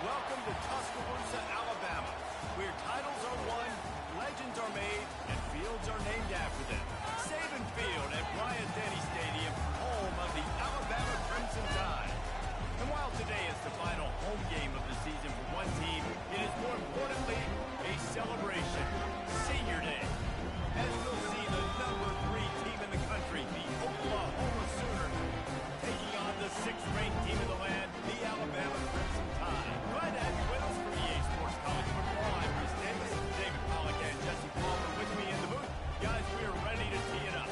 Welcome to Tuscaloosa, Alabama, where titles are won, legends are made, and fields are named after them. Saban Field at Bryant-Denny Stadium, home of the Alabama Crimson Tide. And while today is the final home game of the season for one team, it is more importantly a celebration, Senior Day. As we'll see the number 3 team in the country, the Oklahoma Sooners, taking on the 6th-ranked team in the land, the Alabama Crimson Tide. Glad to have you with us for EA Sports College Football. I'm Chris Davis, David Pollack, and Jesse Palmer with me in the booth. Guys, we are ready to tee it up.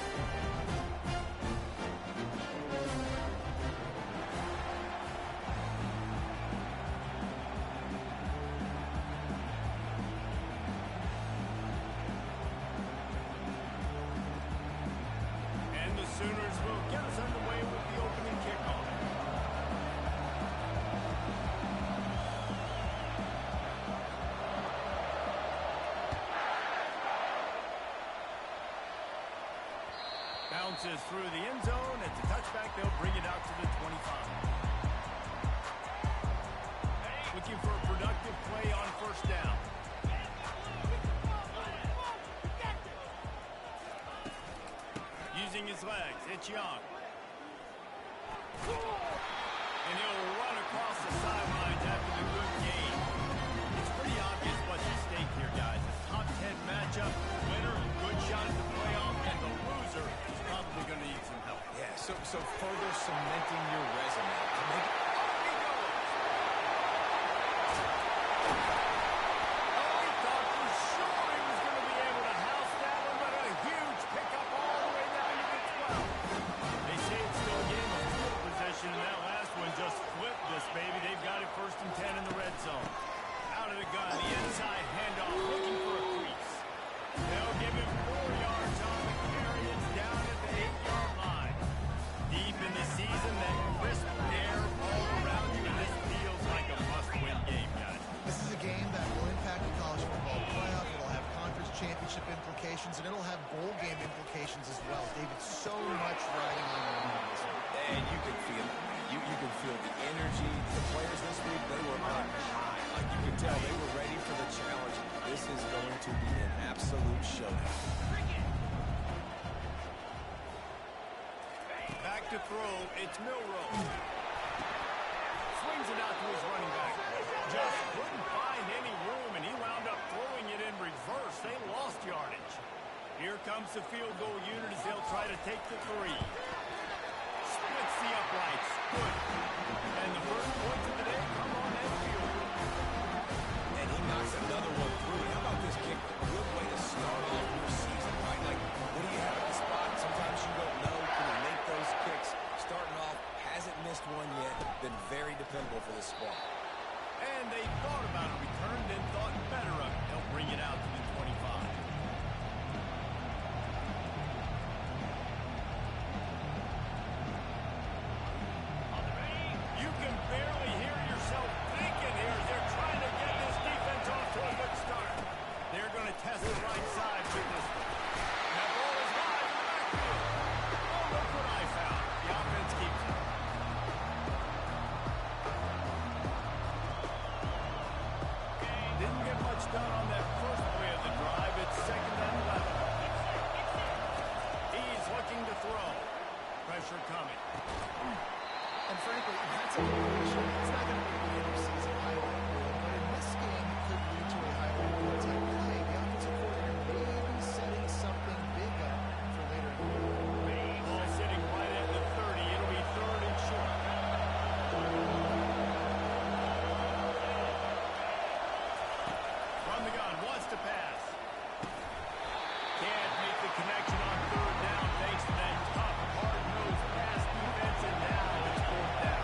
Sooners will get us underway with the opening kickoff. Bounces through the end zone. It's a touchback. They'll bring it out to the 25. Looking for a productive play on first down. Using his legs, it's Young. And he'll run across the sidelines after the good game. It's pretty obvious what's at stake here, guys. A top 10 matchup, winner, good shot at the playoff, and the loser is probably going to need some help. Yeah, so further cementing your resume. And that last one just flipped this, baby. They've got it 1st and 10 in the red zone. Out of the gun, the inside handoff, looking for a crease. They'll give him 4 yards on the carry. It's down at the 8-yard line. Deep in the season, that crisp air all around you, and this feels like a must-win game, guys. This is a game that will impact the college football playoff. It'll have conference championship implications, and it'll have bowl game implications as well. David, so much riding on this one. And you can feel it. You can feel the energy. The players this week, they were on high. Like you can tell, they were ready for the challenge. This is going to be an absolute showdown. Back to throw, it's Milroe. Swings it out to his running back. Just couldn't find any room, and he wound up throwing it in reverse. They lost yardage. Here comes the field goal unit as they'll try to take the 3. Splits the uprights. Good. And the first points of the day come on that field goal. And he knocks another one through. How about this kick? A good way to start off your season, right? Like, what do you have at the spot? Sometimes you don't know. Can he make those kicks? Starting off, hasn't missed one yet. Been very dependable for this squad. And they thought about a return, then thought better of it. They'll bring it out to the 25. You can barely hear yourself thinking here as they're trying to get this defense off to a good start. They're going to test the right side with this one. That ball is high in the backfield. Oh, look what I found. The offense keeps it. Didn't get much done on that first play of the drive. It's 2nd and 11. He's looking to throw. Pressure coming. And frankly, that's a situation. It's not going to be the end of season highlight reel, but in this game, it could lead to a highlight reel type play. The offensive coordinator may be setting something big up for later in the year. Ball sitting right at the 30. It'll be 3rd and short. From the gun, wants to pass. Can't make the connection on 3rd down thanks to that tough, hard-nosed pass defense, and now it's 4th down.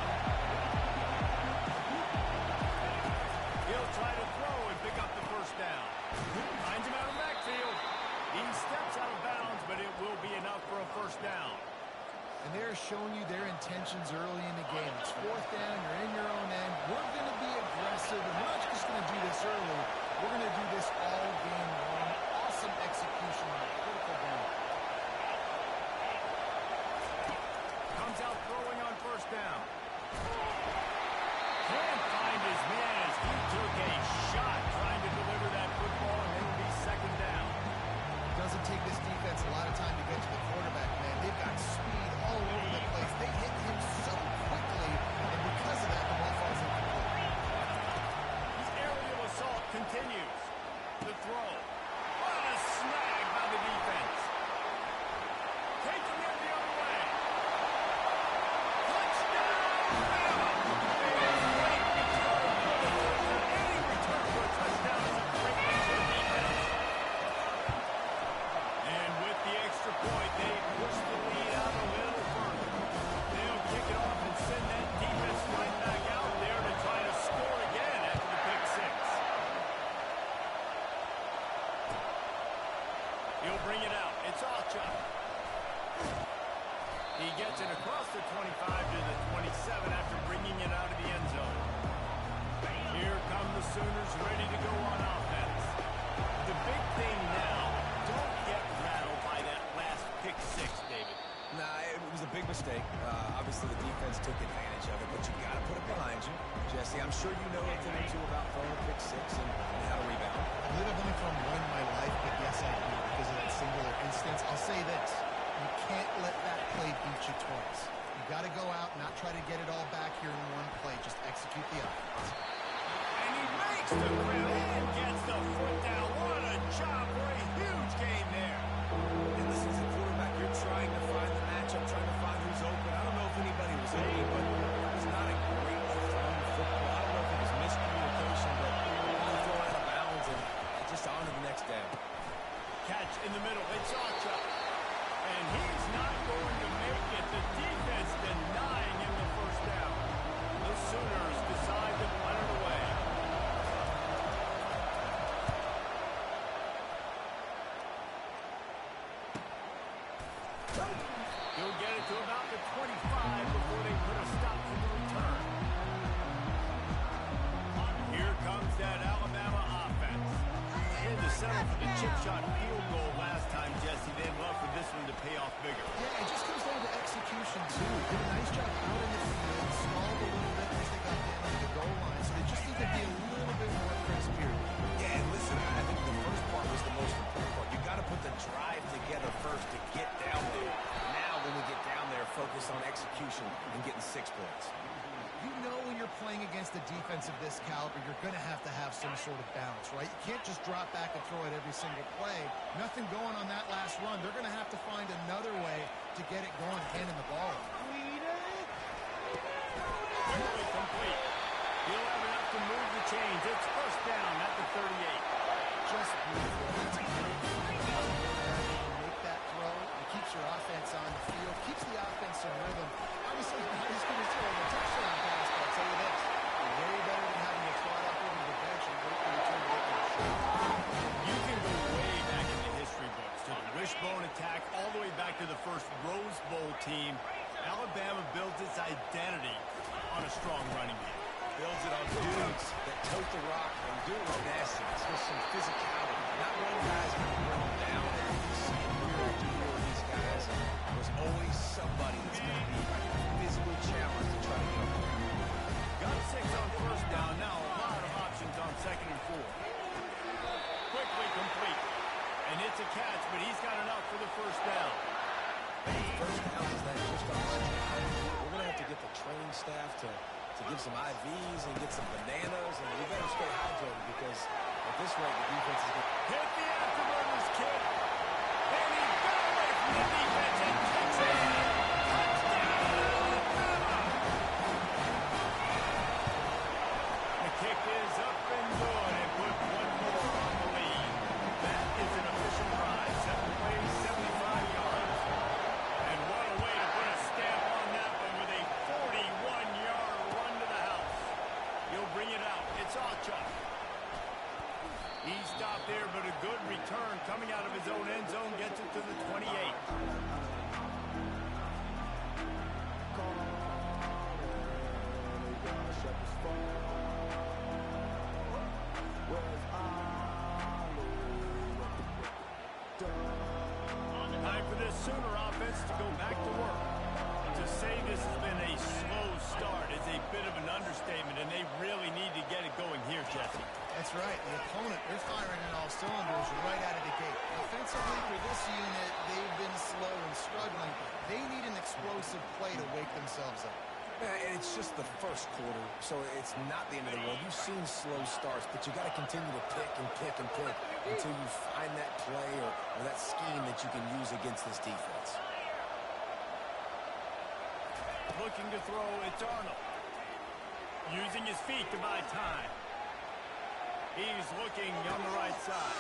continues. The throw. What a snag by the defense. Taking it the other way. Touchdown, Alabama! Great return. Any return for a touchdown is a great return defense. And with the extra point, they push the lead out a little further. They'll kick it off and send that defense right back out there to try to score again after the pick six. He'll bring it out. It's Alchuk. He gets it across the 25 to the 27 after bringing it out of the end zone. Here come the Sooners ready to go on offense. The big thing now, don't get rattled by that last pick six, David. Nah, it was a big mistake. Obviously, the defense took advantage of it, but you got to put it behind you. Jesse, I'm sure you know a thing or two about throwing a pick six and how to rebound. I believe I've only thrown one in my life, but yes, I do because of that singular instance. I'll say this. You can't let that play beat you twice. You got to go out, not try to get it all back here in one play. Just execute the offense. And he makes the grab and gets the foot down. What a job for a huge gain there. And listen, as a quarterback, you're trying to find the matchup, trying to find who's open. I don't know if anybody was open, but it was not a great thrown football. I don't know if it was miscommunication, but he throw out of bounds and just on to the next down. Catch in the middle. It's Alchuk. And he's not going to make it. The defense denying him the first down. The Sooners decide to punt it away. He'll get it to about the 25 before they put a stop to the return. Here comes that Alabama offense. They had to settle for the chip shot field goal last time, Jesse. They'd love for this one to pay off bigger. Yeah, it just comes down to execution, too. Did a nice job out in the field, stalled a little bit once they got down to the goal line, so they just need to be a little bit more crisp here. Yeah, and listen, I think the first part was the most important part. You got to put the drive together first to get down there. Now, when we get down there, focus on execution and getting 6 points. You know when you're playing against a defense of this caliber, you're going to have some sort of balance, right? You can't just drop back and throw it every single play. Nothing going on that last run. They're going to have to find another way to get it going, handing the ball off. Quickly complete. He'll have enough to move the chains. It's first down at the 38. Just beautiful. That's a great make that throw. It keeps your offense on the field, keeps the offense in rhythm. Obviously, not as good as throwing a touchdown pass, but I'll tell you this. Way better than having to trot up over the bench and wait for the return to get your shot. You can go way back in the history books to the wishbone attack all the way back to the first Rose Bowl team. Alabama builds its identity on a strong running game. Builds it on dudes that tote the rock and do it with nasty. It's just some physicality. Not one guy's going to bring them down. You see year after year with these guys, and there's always somebody that's going to be physically challenged to try to get them. Got 6 on first down. Now a lot of options on 2nd and 4. Quickly complete. And it's a catch, but he's got enough for the first down. First down is that just on this drive. We're going to have to get the training staff to give some IVs and get some bananas, and we better stay hydrated because at this rate the defense is going to Hit the afterburners, kid. And he got away from the defense and takes it. Touchdown, Alabama. The kick is up and good and put one more on the lead. That is an official drive. 7 plays, 75 yards. And what a way to put a stamp on that one with a 41-yard run to the house. He'll bring it out. It's Alchuk. He stopped there, but a good return coming out of his own end zone gets it to the 28. Time for this Sooner offense to go back to work. To say this has been a slow start is a bit of an understatement, and they really need to get it going here, Jesse. That's right. The opponent, they're firing on all cylinders right out of the gate. Offensively, for this unit, they've been slow and struggling. They need an explosive play to wake themselves up. And it's just the first quarter, so it's not the end of the world. You've seen slow starts, but you got to continue to pick and pick and pick until you find that play or that scheme that you can use against this defense. Looking to throw, it's Arnold. Using his feet to buy time. He's looking on the right side.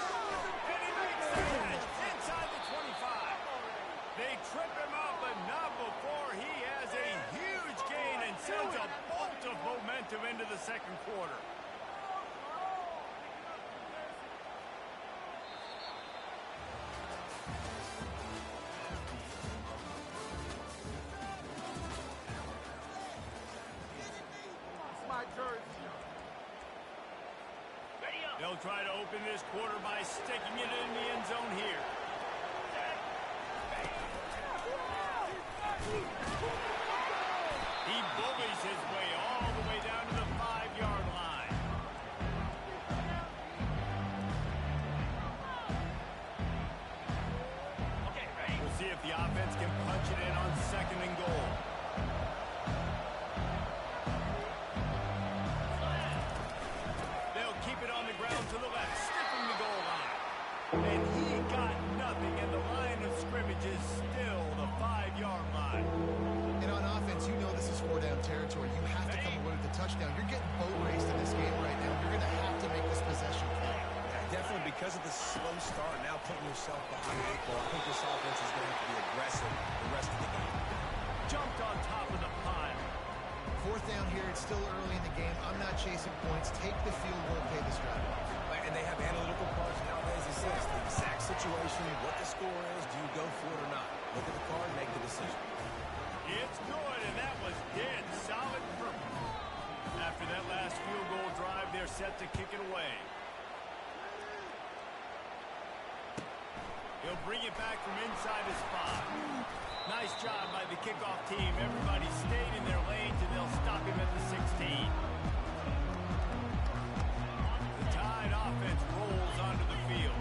And he makes the catch inside the 25. They trip him up, but not before he has a huge gain and sends a bolt of momentum into the second quarter. They'll try to open this quarter by sticking it in the end zone here. He bullies his way all the way down to the 5-yard line. We'll see if the offense can punch it in on 2nd and goal. They'll keep it on the ground to the left, skipping the goal line. And he got nothing, and the line of scrimmage is still the 5-yard line. And on offense, you know this is 4-down territory. You have to come away with the touchdown. You're getting boat raced in this game right now. You're going to have to make this possession count. Yeah, definitely because of the slow start, now putting yourself behind the 8 ball. I think this offense is going to have to be aggressive the rest of the game. Jumped on top of the pile. 4th down here. It's still early in the game. I'm not chasing points. Take the field goal, pay this drive off. And they have analytical parts nowadays that says the exact situation, what the score is, do you go for it or not? Look at the card, make the decision. It's good, and that was dead solid purple. After that last field goal drive, they're set to kick it away. He'll bring it back from inside his spot. Nice job by the kickoff team. Everybody stayed in their lanes, and they'll stop him at the 16. The Tide offense rolls onto the field.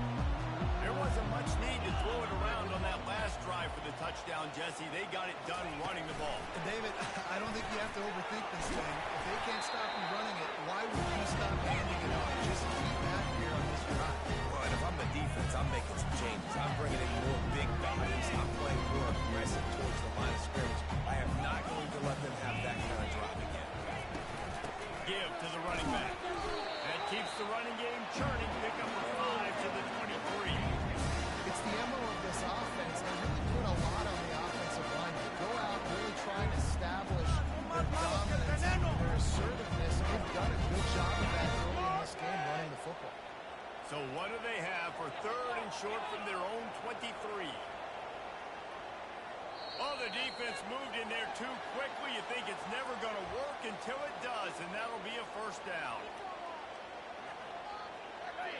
There wasn't much need to throw it around on that last drive for the touchdown, Jesse. They got it done running the ball. And David, I don't think you have to overthink this thing. If they can't stop you running it, why would you stop handing it off? Just keep back here on this drive. Well, and if I'm the defense, I'm making some changes. I'm bringing in more big bodies. I'm playing more aggressive towards the line of scrimmage. I am not going to let them have that kind of drive again. Give to the running back. That keeps the running game churning. Pick up a 5 to the 23. It's the MO of this offense. They really put a lot on the offensive line. They go out really trying to establish their dominance and their assertiveness. They've done a good job of that early in this game running the football. So what do they have for 3rd and short from their own 23? Oh, the defense moved in there too quickly. You think it's never going to work until it does, and that'll be a 1st down.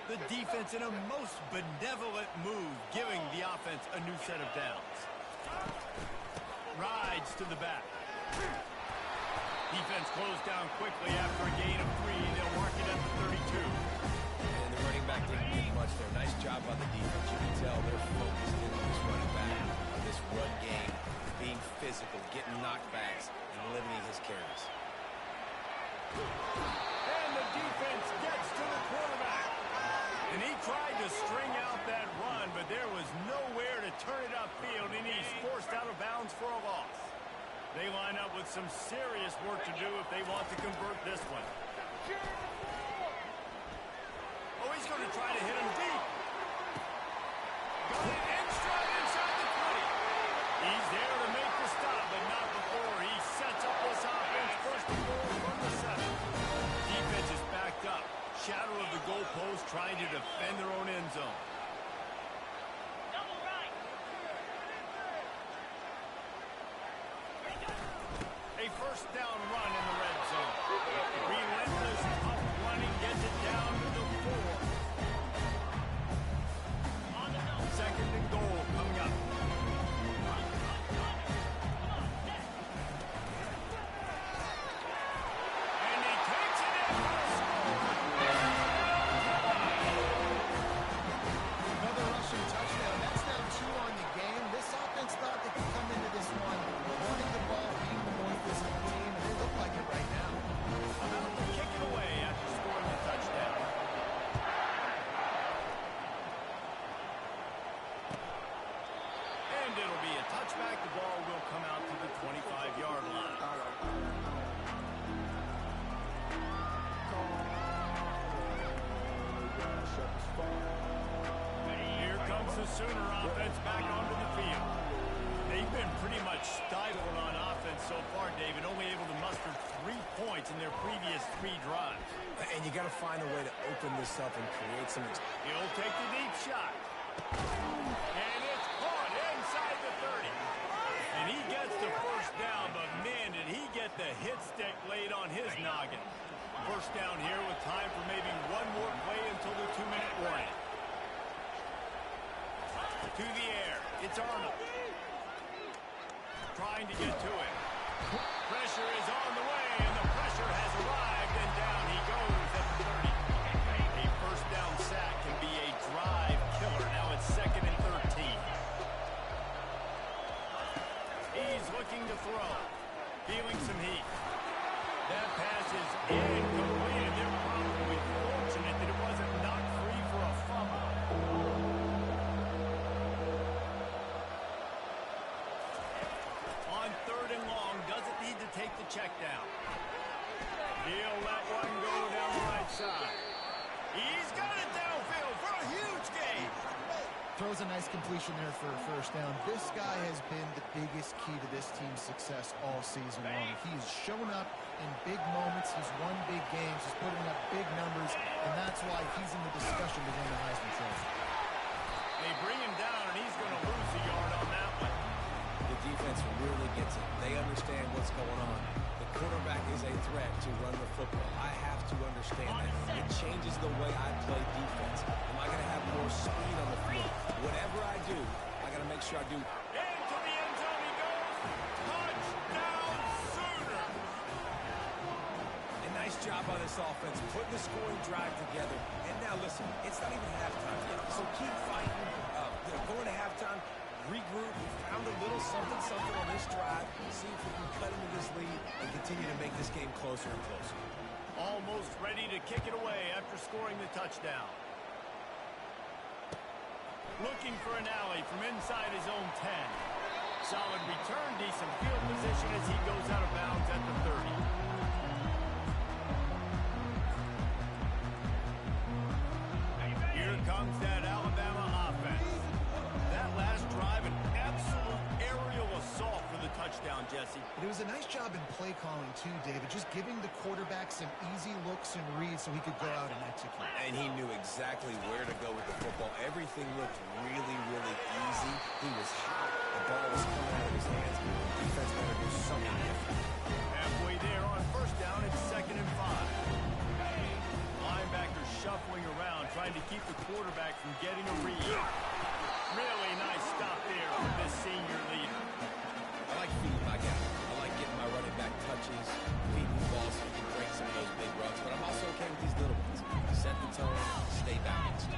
The defense in a most benevolent move, giving the offense a new set of downs. Rides to the back. Defense closed down quickly after a gain of 3. They'll mark it at the 32. And the running back didn't get much there. Nice job by the defense. You can tell they're focused in on this running back, on this run game, being physical, getting knockbacks, and limiting his carries. And the defense gets to the quarterback. And he tried to string out that run, but there was nowhere to turn it upfield, and he's forced out of bounds for a loss. They line up with some serious work to do if they want to convert this one. Oh, he's going to try to hit him deep. Got it in stride inside the 20. He's there to make the stop, but not before he sets up this offense. 1st and goal from the 7. Defense is backed up. Shadow of the goalpost trying to defend their own end zone. A 1st down run in the red zone. Relentless, tough running gets it down to the 4. 2nd and goal coming up. And he takes it in for a score. Another rushing touchdown. That's now 2 on the game. This offense thought they could come into this one running the ball, being the more physical team, and then Sooner offense back onto the field. They've been pretty much stifled on offense so far, David, only able to muster 3 points in their previous 3 drives. And you got to find a way to open this up and create some... He'll take the deep shot. And it's caught inside the 30. And he gets the first down, but man, did he get the hit stick laid on his noggin. First down here with time for maybe one more play until the 2-minute warning. To the air, it's Arnold. Trying to get to it. Pressure is on the way, and the pressure has arrived, and down he goes at the 30. A first down sack can be a drive killer. Now it's 2nd and 13. He's looking to throw. Feeling some heat. That pass is incomplete, and they're probably fortunate that it wasn't knocked free for a fumble. On 3rd and long, doesn't need to take the check down. He'll let one go down the right side. He's got it downfield for a huge gain. Throws a nice completion there for a first down. This guy has been the biggest key to this team's success all season long. He's shown up in big moments. He's won big games. He's putting up big numbers, and that's why he's in the discussion to win the Heisman Trophy. They bring him down, and he's going to lose a yard on that one. The defense really gets it. They understand what's going on. The quarterback is a threat to run the football. I have to understand that. It changes the way I play defense. Am I going to have more speed on the field? Whatever I do, I got to make sure I do. Into the end zone he goes. Touchdown, Sooner. A nice job by this offense, putting the scoring drive together. And now, listen, it's not even halftime yet, so keep fighting. Going to halftime, regroup, found a little something on this drive, see if we can cut into this lead and continue to make this game closer and closer. Almost ready to kick it away after scoring the touchdown. Looking for an alley from inside his own 10. Solid return, decent field position as he goes out of bounds at the 30. Here comes that Alabama offense. That last drive, an absolute aerial assault for the touchdown, Jesse. But it was a nice job in play calling too, David, just giving the quarterback some easy looks and reads so he could go out and execute. And he knew exactly where to go with the football. Everything looked really, really easy. He was hot. The ball was coming out of his hands. The defense had to do something different. Halfway there on first down, it's 2nd and 5. Linebacker shuffling around, trying to keep the quarterback from getting a read. Really nice stop there from this senior leader. I like feeding my guy. I like getting my running back touches, feeding the ball so he can break some of those big runs. But I'm also okay with these little ones. Set the tone, stay balanced.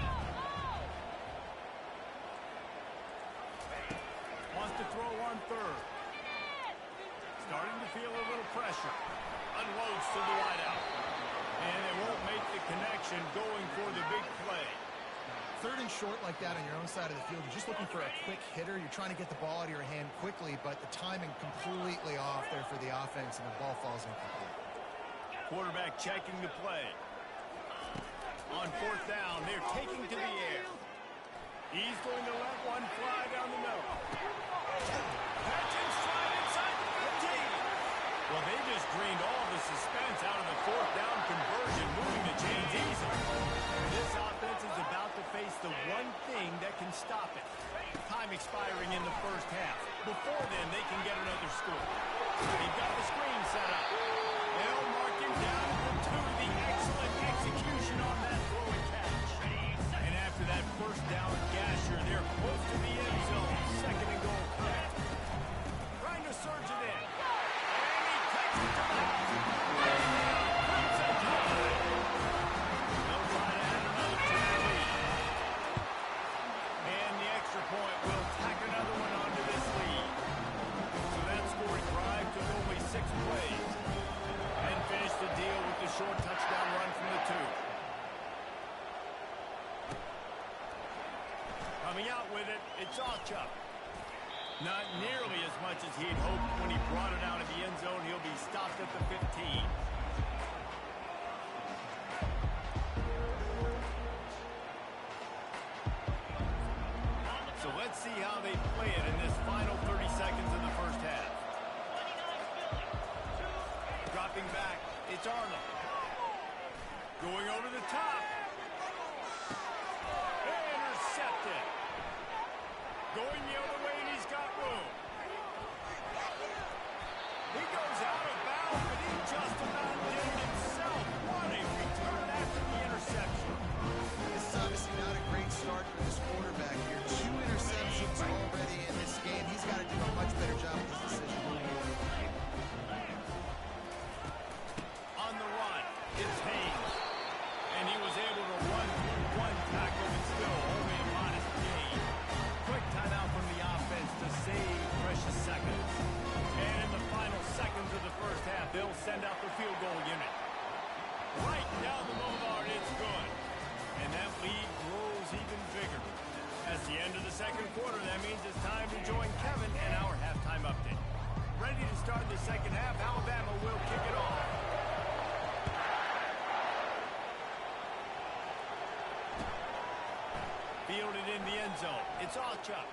Wants to throw on 3rd. Starting to feel a little pressure. Unloads to the wideout. And they won't make the connection going for the big play. 3rd and short like that on your own side of the field, you're just looking for a quick hitter. You're trying to get the ball out of your hand quickly, but the timing completely off there for the offense, and the ball falls incomplete. Quarterback checking the play. On 4th down, they're taking to the air. He's going to let one fly down the middle. Catch and stride inside the 15. Well, they just drained all the suspense out of the 4th down conversion, moving the chains easily. This offense is about to face the one thing that can stop it. Time expiring in the first half. Before then, they can get another score. They've got the screen set up. They'll mark him down at the 2. The excellent execution on that throw and catch. And after that first down gasher, they're close to the end zone. 2nd and goal correct. Trying to surge it in. And he takes it to the house. They'll try to add another to their lead. And the extra point will tack another one onto this lead. So that scoring drive took only 6 plays. And finished the deal with the short touchdown run from the 2. Coming out with it, it's Achuk. Not nearly as much as he'd hoped when he brought it out of the end zone. He'll be stopped at the 15. Let's see how they play it in this final 30 seconds of the first half. Dropping back, it's Arnold. Going over the top. Intercepted. Going the other way, and he's got room. He goes out of bounds, but he just about did it himself. What a return after the interception. This is obviously not a great start for this quarterback here. 2 interceptions already in this game. He's got to do a much better job with his decision. On the run, it's Haynes. And he was able to run through 1 tackle and still only a modest gain. Quick timeout from the offense to save precious seconds. And in the final seconds of the first half, they'll send out the field goal unit. Right down the boulevard, it's good. And that lead grows even bigger. At the end of the second quarter, that means it's time to join Kevin and our halftime update. Ready to start the second half, Alabama will kick it off. Fielded in the end zone. It's Alchuk.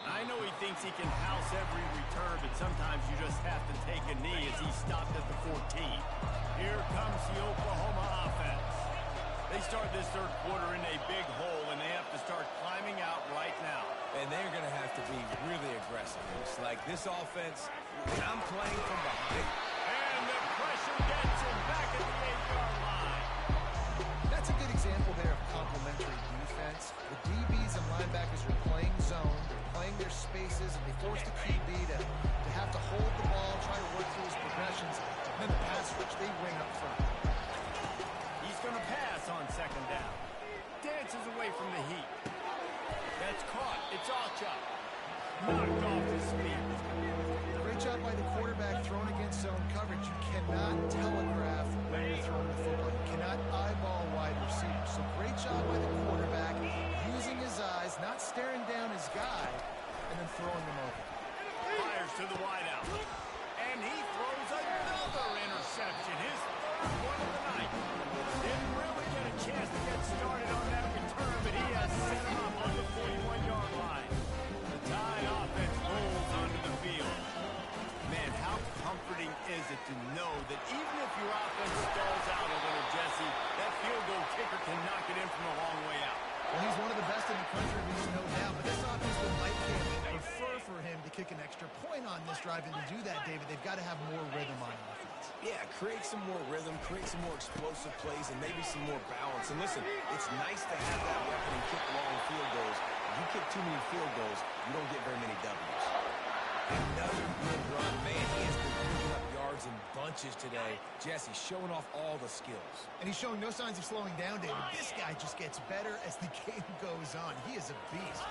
I know he thinks he can house every return, but sometimes you just have to take a knee as he stopped at the 14. Here comes the Oklahoma offense. They start this third quarter in a big hole, and they have to start climbing out right now. And they're going to have to be really aggressive. It's like this offense, I'm playing from behind. And the pressure gets him back at the 8-yard line. That's a good example there of complementary defense. The DBs and linebackers are playing zone, they're playing their spaces, and they force the QB to have to hold the ball, try to work through his progressions, and then the pass rush, they wing up front. He's going to pass on second down. Dances away from the heat. That's caught. It's Alchuk. Knocked off his feet. Great job by the quarterback throwing against zone coverage. You cannot telegraph when you're throwing the football. You cannot eyeball wide receivers. So great job by the quarterback using his eyes, not staring down his guy, and then throwing them over. Fires to the wideout. And he throws another interception. His third one of the night. Didn't really get a chance to get started on that return, but he has set him up on the 41-yard line. The Tide offense rolls onto the field. Man, how comforting is it to know that even if your offense stalls out a little, Jesse, that field goal kicker can knock it in from a long way out. Well, he's one of the best in the country, there's no doubt. But this offense would like him and prefer for him to kick an extra point on this drive. And to do that, David, they've got to have more rhythm on offense. Yeah, create some more rhythm, create some more explosive plays, and maybe some more balance. And listen, it's nice to have that weapon and kick long field goals. If you kick too many field goals, you don't get very many W's. Another good run. Man, he has been picking up yards in bunches today. Jesse showing off all the skills. And he's showing no signs of slowing down, David. This guy just gets better as the game goes on. He is a beast.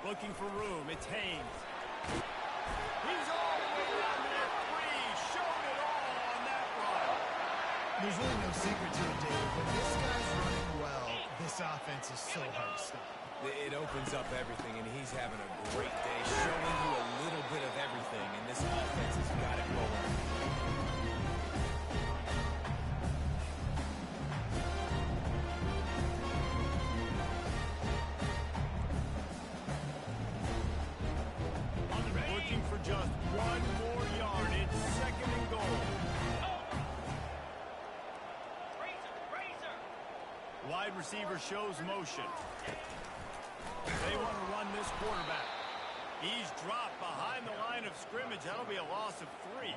Looking for room. It's Haynes. He's all the way down to the 3. Showing it all on that run. There's really no secret to it, David. When this guy's running well, this offense is so hard to stop. It opens up everything, and he's having a great day, showing you a little bit of everything, and this offense has got it rolling. Looking for just one more yard. It's second and goal. Wide receiver shows motion. They want to run this quarterback. He's dropped behind the line of scrimmage. That'll be a loss of 3.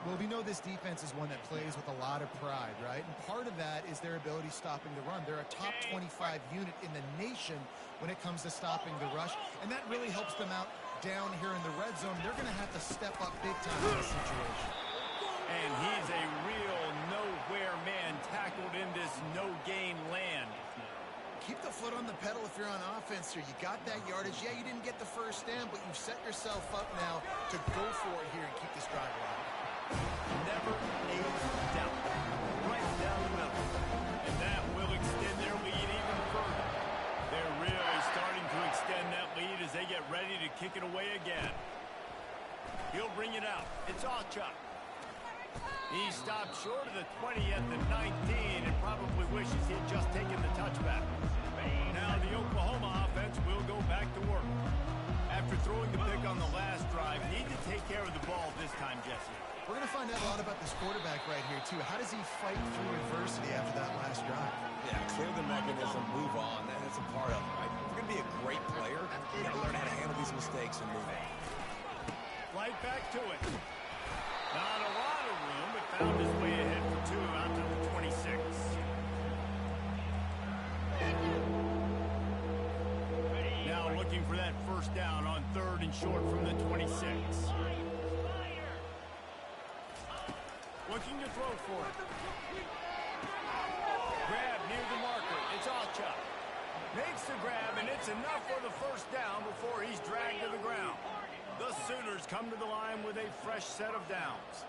Well, we know this defense is one that plays with a lot of pride, right? And part of that is their ability stopping the run. They're a top 25 unit in the nation when it comes to stopping the rush, and that really helps them out down here in the red zone. They're going to have to step up big time in this situation. And he's a real nowhere man tackled in this no-gain land. Keep the foot on the pedal if you're on offense here. You got that yardage. Yeah, you didn't get the first down, but you've set yourself up now to go for it here and keep this drive alive. Never a doubt. Right down the middle. And that will extend their lead even further. They're really starting to extend that lead as they get ready to kick it away again. He'll bring it out. It's Alchuk. He stopped short of the 20 at the 19 and probably wishes he'd just taken the touchback. Now the Oklahoma offense will go back to work. After throwing the pick on the last drive, need to take care of the ball this time, Jesse. We're going to find out a lot about this quarterback right here, too. How does he fight through adversity after that last drive? Yeah, clear the mechanism, move on. That's a part of it, right? If you're going to be a great player, you got to learn how to handle these mistakes and move on. Right back to it. Not a lot of room, but found his way ahead for two out to the 26. Now looking for that first down on 3rd and short from the 26. Looking to throw for it. Grab near the marker. It's Alchuk. Makes the grab, and it's enough for the first down before he's dragged to the ground. The Sooners come to the line with a fresh set of downs.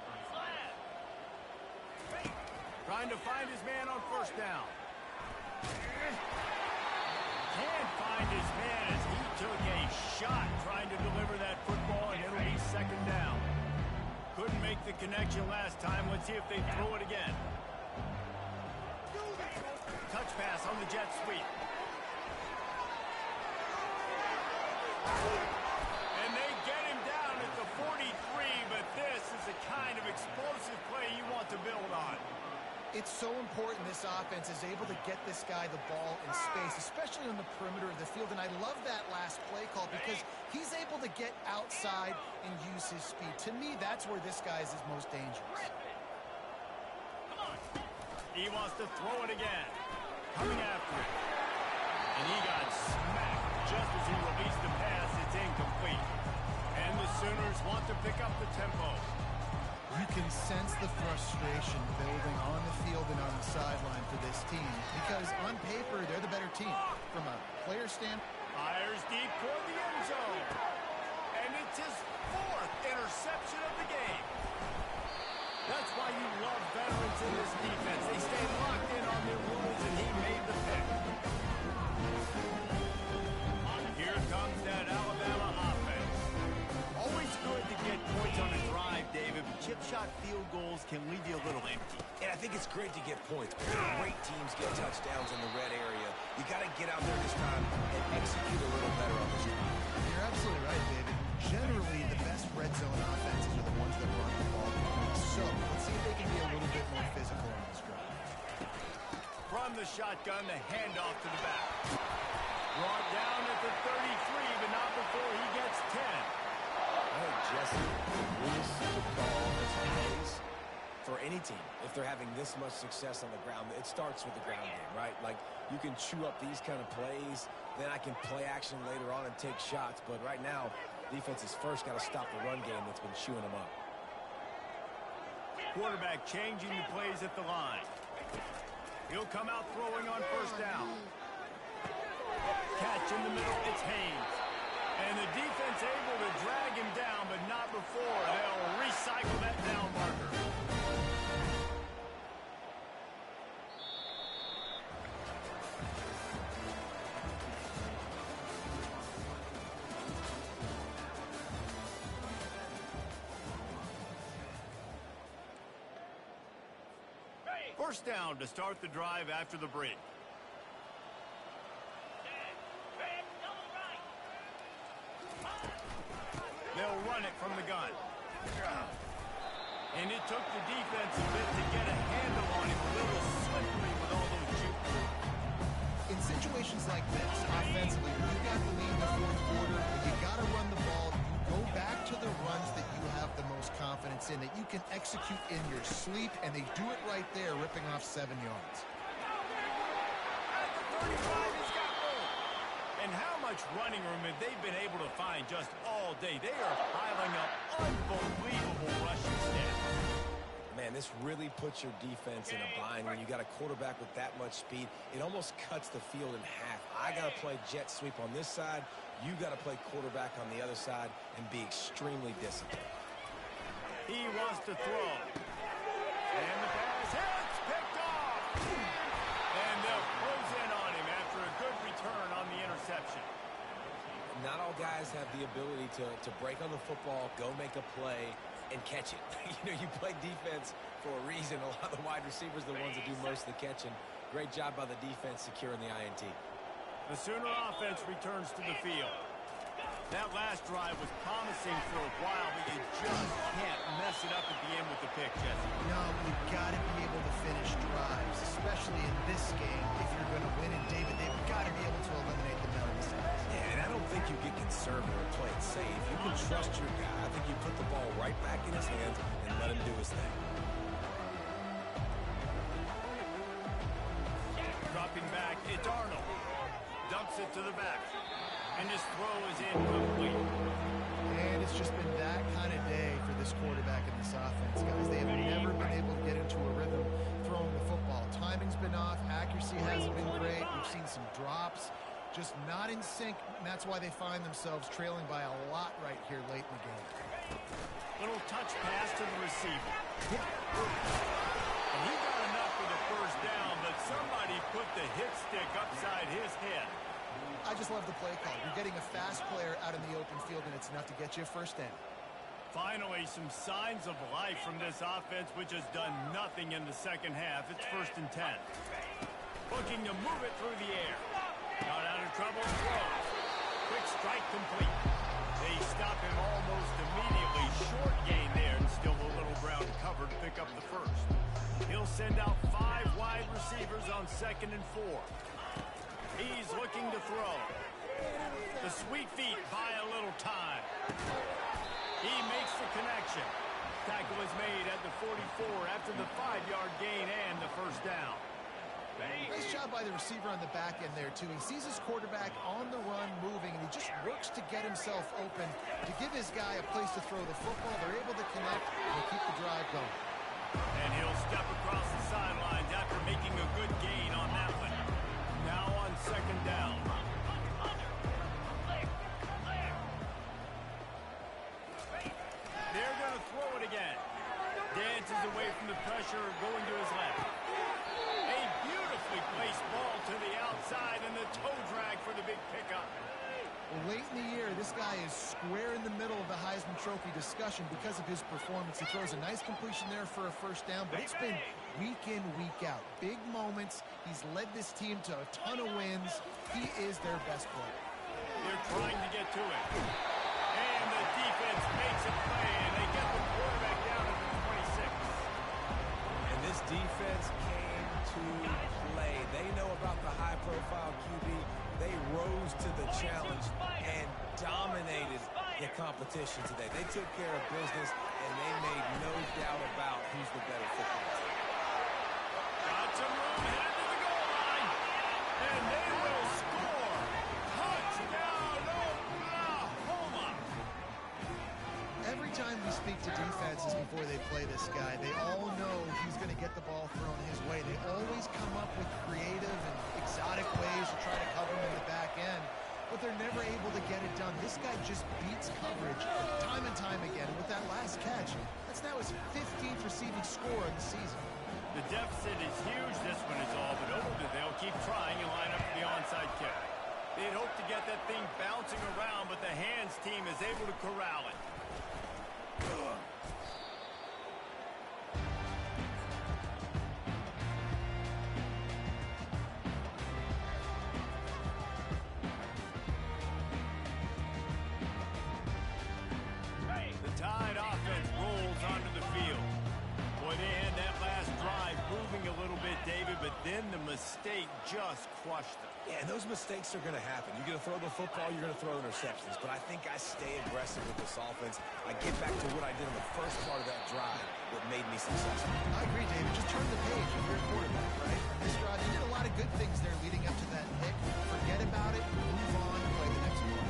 Trying to find his man on first down. Can't find his man as he took a shot trying to deliver that football, and it'll be second down. Couldn't make the connection last time. Let's see if they throw it again. Touch pass on the jet sweep. And they get him down at the 43, but this is the kind of explosive play you want to build on. It's so important this offense is able to get this guy the ball in space, especially on the perimeter of the field. And I love that last play call because he's able to get outside and use his speed. To me, that's where this guy is his most dangerous. He wants to throw it again. Coming after it. And he got smacked just as he released the pass. It's incomplete. And the Sooners want to pick up the tempo. You can sense the frustration building on the field and on the sideline for this team because on paper, they're the better team. From a player standpoint. Fires deep toward the end zone. And it's his 4th interception of the game. That's why you love veterans in this defense. They stay locked in on their rules, and he made the pick. Here comes that Alabama offense. Always good to get points on a drive, David, but chip shot field goals can leave you a little empty. And I think it's great to get points. Great teams get touchdowns in the red area. You got to get out there this time and execute a little better on this drive. You're absolutely right, David. Generally, the best red zone offenses are the ones that run the ball. So, let's see if they can be a little bit more physical on this drive. From the shotgun, the handoff to the back. Brought down at the 33, but not before he gets 10. I think Jesse, this the call as plays for any team. If they're having this much success on the ground, it starts with the ground game, right? Like, you can chew up these kind of plays, then I can play action later on and take shots. But right now, defense has first got to stop the run game that's been chewing them up. Quarterback changing the plays at the line. He'll come out throwing on first down. Catch in the middle, it's Haynes. And the defense able to drag him down, but not before they'll recycle that down marker. First down to start the drive after the break. They'll run it from the gun. And it took the defense a bit to get a handle on him, a little slippery with all those jukes. In situations like this, offensively, when you got the lead in the 4th quarter, and you got to run the ball, you go back to the runs that you have the most confidence in, that you can execute in your sleep, and they do it right there, ripping off 7 yards. At the 35, he's got room. And how much running room have they been able to find just all day? They are piling up unbelievable rushing stats. Man, this really puts your defense in a bind when you got a quarterback with that much speed. It almost cuts the field in half. I got to play jet sweep on this side. You got to play quarterback on the other side and be extremely disciplined. He wants to throw. And the pass hits, picked off. And they'll close in on him after a good return on the interception. Not all guys have the ability to break on the football, go make a play, and catch it. You know, you play defense for a reason. A lot of the wide receivers are the ones that do most of the catching. Great job by the defense securing the INT. The Sooner offense returns to the field. That last drive was promising for a while, but you just can't mess it up at the end with the pick, Jesse. No, you've got to be able to finish drives, especially in this game. If you're going to win, and David, they've got to be able to eliminate the mental mistakes. Yeah, and I don't think you get conservative or play it safe. You can trust your guy. I think you put the ball right back in his hands and let him do his thing. Dropping back, it's Arnold. Dumps it to the back. And his throw is incomplete. And it's just been that kind of day for this quarterback and this offense, guys. They have never been able to get into a rhythm throwing the football. Timing's been off. Accuracy hasn't been great. We've seen some drops. Just not in sync, and that's why they find themselves trailing by a lot right here late in the game. Little touch pass to the receiver. And he got enough for the first down, but somebody put the hit stick upside his head. I just love the play call. You're getting a fast player out in the open field, and it's enough to get you a first down. Finally, some signs of life from this offense, which has done nothing in the second half. It's 1st and 10. Looking to move it through the air. Got out of trouble, throws. Quick strike complete. They stop him almost immediately. Short gain there, and still a little ground covered to pick up the first. He'll send out 5 wide receivers on 2nd and 4. He's looking to throw. The sweet feet buy a little time. He makes the connection. Tackle is made at the 44 after the 5-yard gain and the first down. Nice job by the receiver on the back end there, too. He sees his quarterback on the run moving, and he just works to get himself open to give his guy a place to throw the football. They're able to connect and keep the drive going. And he'll step across the sidelines after making a good gain on that one. Now on 2nd down. They're going to throw it again. Dances away from the pressure, going to his left. A beautifully placed ball to the outside, and the toe drag for the big pickup. Well, late in the year, this guy is square in the middle of the Heisman Trophy discussion because of his performance. He throws a nice completion there for a first down, but it's been week in, week out. Big moments. He's led this team to a ton of wins. He is their best player. They're trying to get to it. And the defense makes a play, and they get the quarterback down at the 26. And this defense came to play. They know about the high-profile QB. They rose to the challenge and dominated the competition today. They took care of business, and they made no doubt about who's the better football team. Got some room headed to the goal line, and they will score. Touchdown, Oklahoma! Every time we speak to defenses before they play this guy, they all know he's going to get the ball thrown his way. They always come up with creative and exotic ways to try to cover him in the back end, but they're never able to get it done. This guy just beats coverage time and time again. And with that last catch, that's now his 15th receiving score of the season. The deficit is huge. This one is all but over. They'll keep trying and line up for the onside kick. They'd hope to get that thing bouncing around, but the hands team is able to corral it. The Tide offense rolls onto the field. Boy, they had that last drive moving a little bit, David, but then the mistake just crushed them. Yeah, and those mistakes are going to happen. You're going to throw the football, you're going to throw interceptions. But I think I stay aggressive with this offense. I get back to what I did in the first part of that drive that made me successful. I agree, David. Just turn the page if you're a quarterback, right? This drive, you did a lot of good things there leading up to that pick. Forget about it, move on, and play the next play.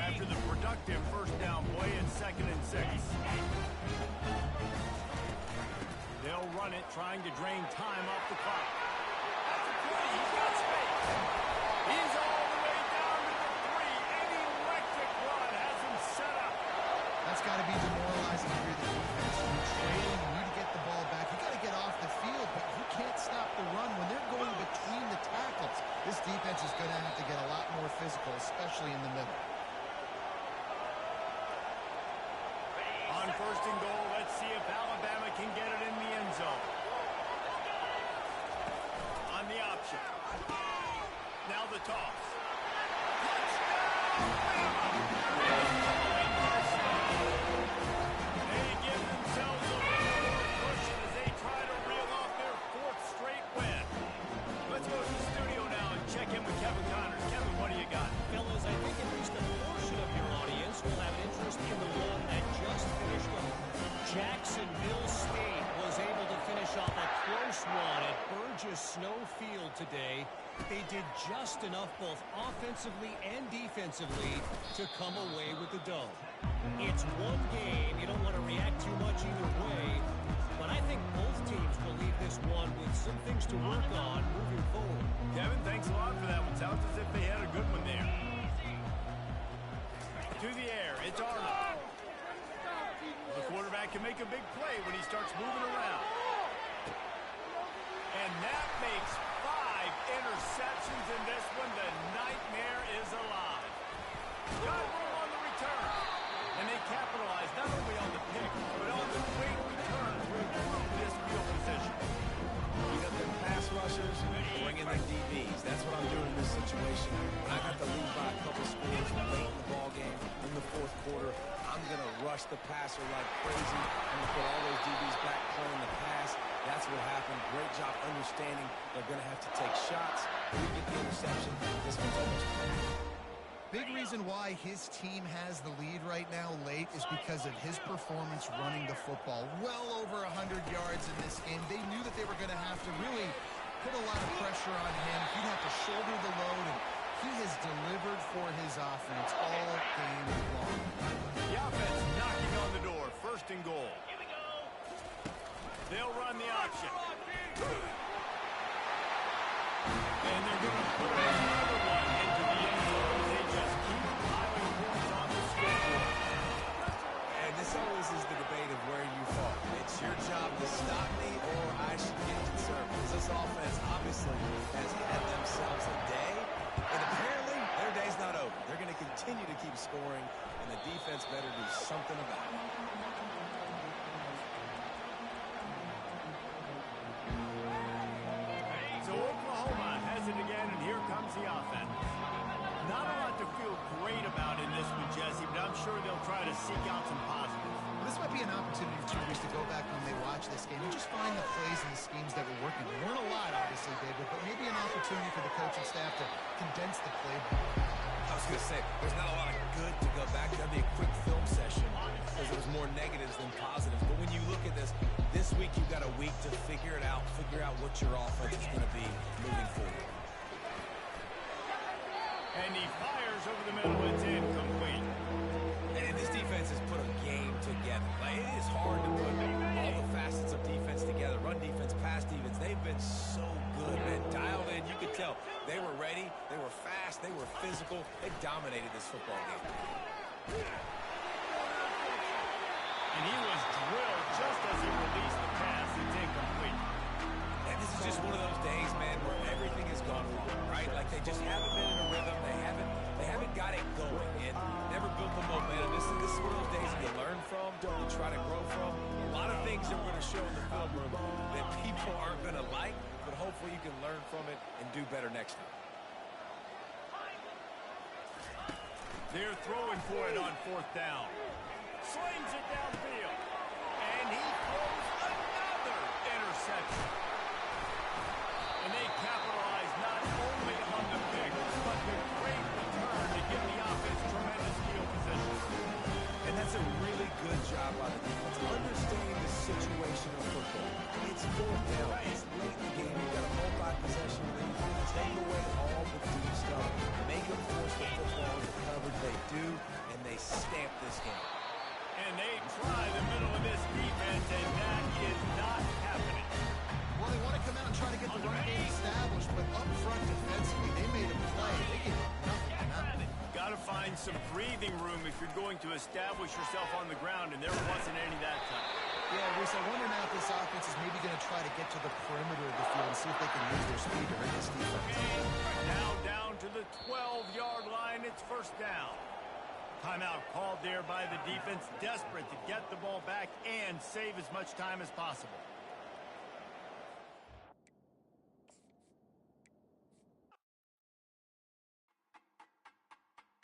After the productive first down play at 2nd and 6. They'll run it, trying to drain time off the clock. That's a play. He's got space. He's all the way down to the 3. An electric run has him set up. That's got to be demoralizing if you're the defense. You're trailing, you need to get the ball back. You got to get off the field, but you can't stop the run when they're going between the tackles. This defense is going to have to get a lot more physical, especially in the middle. On 1st and goal, let's see if Alabama can get it in the end zone. On the option. gorgeous snow field today. They did just enough both offensively and defensively to come away with the dub. It's one game. You don't want to react too much either way. But I think both teams will leave this one with some things to work on moving forward. Kevin, thanks a lot for that one. Sounds as if they had a good one there. To the air, it's Arnold. The quarterback can make a big play when he starts moving around. And that makes 5 interceptions in this one. The nightmare is alive. Got room on the return. And they capitalize not only on the pick, but on the quick return to improve this field position. You got the pass rushers, bring in the DBs. That's what I'm doing in this situation. When I got the lead by a couple scores late in the ball game, in the fourth quarter, I'm going to rush the passer like crazy. I'm going to put all those DBs back playing the pass. That's what happened. Great job understanding they're going to have to take shots. We get the interception. This one's almost played. Big reason why his team has the lead right now late is because of his performance running the football. Well over 100 yards in this game. They knew that they were going to have to really put a lot of pressure on him. He'd have to shoulder the load, and he has delivered for his offense all game long. The offense knocking on the door. First and goal. They'll run the option. And they're going to put another one into the end zone. They just keep piling points on the scoreboard. And this always is the debate of where you fall. It's your job to stop me, or I should get concerned. Because this offense obviously has had themselves a day, and apparently their day's not over. They're going to continue to keep scoring, and the defense better do something about it. So Oklahoma has it again, and here comes the offense. Not a lot to feel great about in this one, Jesse, but I'm sure they'll try to seek out some positives. This might be an opportunity for Tubies to go back when they watch this game and just find the plays and the schemes that were working. There weren't a lot, obviously, David, but maybe an opportunity for the coaching staff to condense the playbook. I was going to say, there's not a lot of good to go back. That'd be a quick film session because there was more negatives than positives. But when you look at this week you've got a week to figure it out, figure out what your offense is going to be moving forward. And he fires over the middle. It's incomplete. And this defense has put a game together. Like, it is hard to put all the facets of defense together. Run defense, pass defense. They've been so good, man. Dialed in. You could tell they were ready. They were fast. They were physical. They dominated this football game. And he was drilled just as he released the pass. It's incomplete. And this is just one of those days, man, where everything has gone wrong, right? Like, they just haven't been in a rhythm. They haven't got it going and never built the momentum. This is one of those days you learn from, you try to grow from. A lot of things that we're going to show in the film room that people aren't going to like, but hopefully you can learn from it and do better next time. They're throwing for it on fourth down. Slings it downfield. And he throws another interception. And they capitalize not only on the pick, but the great return to give the offense tremendous field position. And that's a really good job by the defense, understanding the situation of football. It's fourth down. It's late in the game. You've got a multi-possession lead. Take away all the deep stuff. Make them force the football into coverage. They do, and they stamp this game. And they try the middle of this defense, and that is not happening. Well, they want to come out and try to get the run game established, but up front defensively, they made a play. They gave up nothing to nothing. Got to find some breathing room if you're going to establish yourself on the ground, and there wasn't any that time. Yeah, Reese, I wonder now if this offense is maybe going to try to get to the perimeter of the field and see if they can use their speed to hurt this defense. Now down to the 12-yard line. It's first down. Timeout called there by the defense, desperate to get the ball back and save as much time as possible.